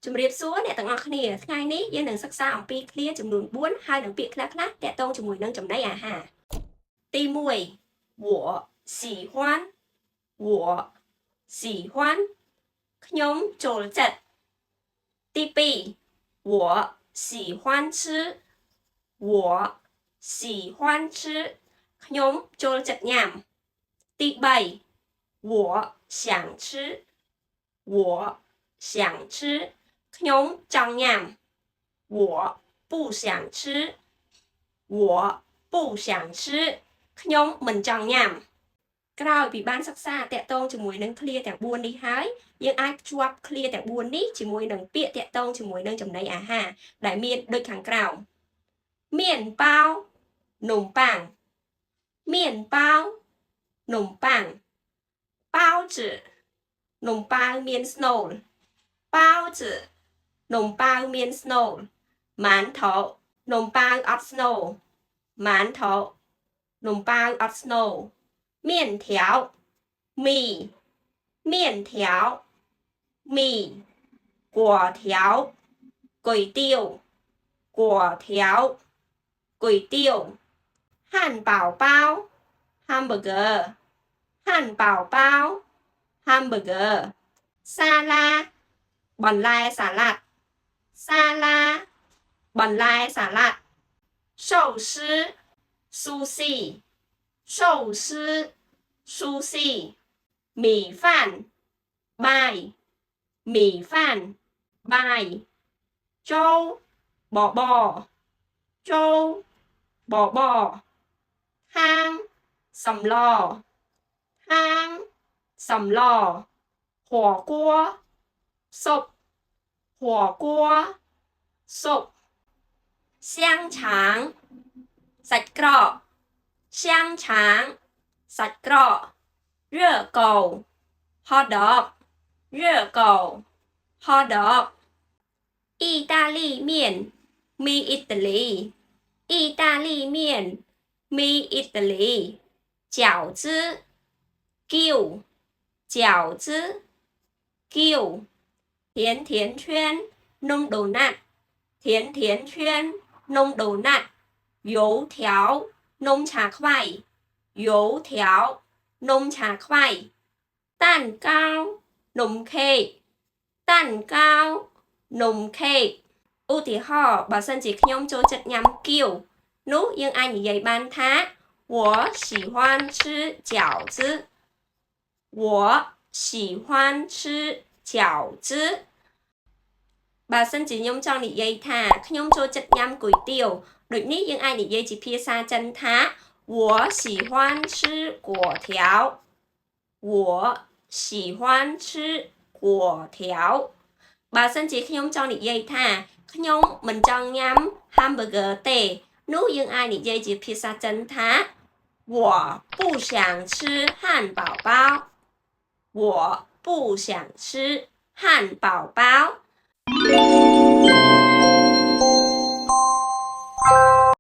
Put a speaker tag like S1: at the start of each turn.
S1: ជំរាបសួរអ្នកទាំងអស់គ្នាថ្ងៃនេះយើងនឹងសិក្សាអំពីឃ្លាចំនួន4ហើយនឹងពាក្យខ្លះៗទាក់ទងជាមួយនឹងចំណីអាហារទី1我喜欢我喜欢ខ្ញុំចូលចិត្តទី2我喜欢吃我喜欢吃ខ្ញុំចូលចិត្តញ៉ាំទី3我想吃我想吃ខ្ញុំចង់ញ៉ាំ我不想吃我不想吃ខ្ញុំមិនចង់ញ៉ាំក្រោយពីបានសិក្សាតាក់ទងជាមួយនឹងឃ្លាទាំង4នេះហើយយើងអាចភ្ជាប់ឃ្លាទាំង4នេះជាមួយនឹងពាក្យតាក់ទងជាមួយនឹងចំណីអាហារដែលមានដូចខាងក្រោមមានប៉ាវនំប៉័ងមានប៉ាវនំប៉័ងប៉ាវจืនំប៉ាវមានស្នូលប៉ាវจืនំប៉ាវមានស្នូលម៉ានថោនំប៉ាវអត់ស្នូលម៉ានថោនំប៉ាវអត់ស្នូល面条មី面条មី果条ก๋วยเตี๋ยว果条ก๋วยเตี๋ยว汉堡包 hamburger 汉堡包 hamburger សាឡាបន្លែសាឡាត់សាឡាបន្លែសាឡាត់寿司sushi寿司sushi 米饭បាយ米饭បាយ粥បបរ粥បបរហាងសម្លហាងសម្ល火锅ស៊ុប火锅ស៊ុប香肠សាច់ក្រក香肠សាច់ក្រក热狗 hot dog 热狗 hot dog 意大利面มีอิตาลี意大利面มีอิตาลี饺子กิ้ว饺子กิ้ว甜甜圈นมโดนัท甜甜圈นมโดนัท油条นมชาไข่油条นมชาไข่蛋糕นมเค้ก蛋糕នំខេកឧទាហរណ៍បើសិនជាខ្ញុំចូលចិត្តញ៉ាំគៀវនោះយើងអាចនិយាយបានថា我喜欢吃饺子我喜欢吃饺子បើសិនជាខ្ញុំចង់និយាយថាខ្ញុំចូលចិត្តញ៉ាំគុយទាវដូចនេះយើងអាចនិយាយជាភាសាចិនថា我喜欢吃粿条我喜欢吃粿条បើសិនជាខ្ញុំចង់និយាយថាខ្ញុំមិនចង់ញ៉ាំ hamburger ទេនោះយើងអាចនិយាយជាភាសាចិនថា我不想吃汉堡包我不想吃汉堡包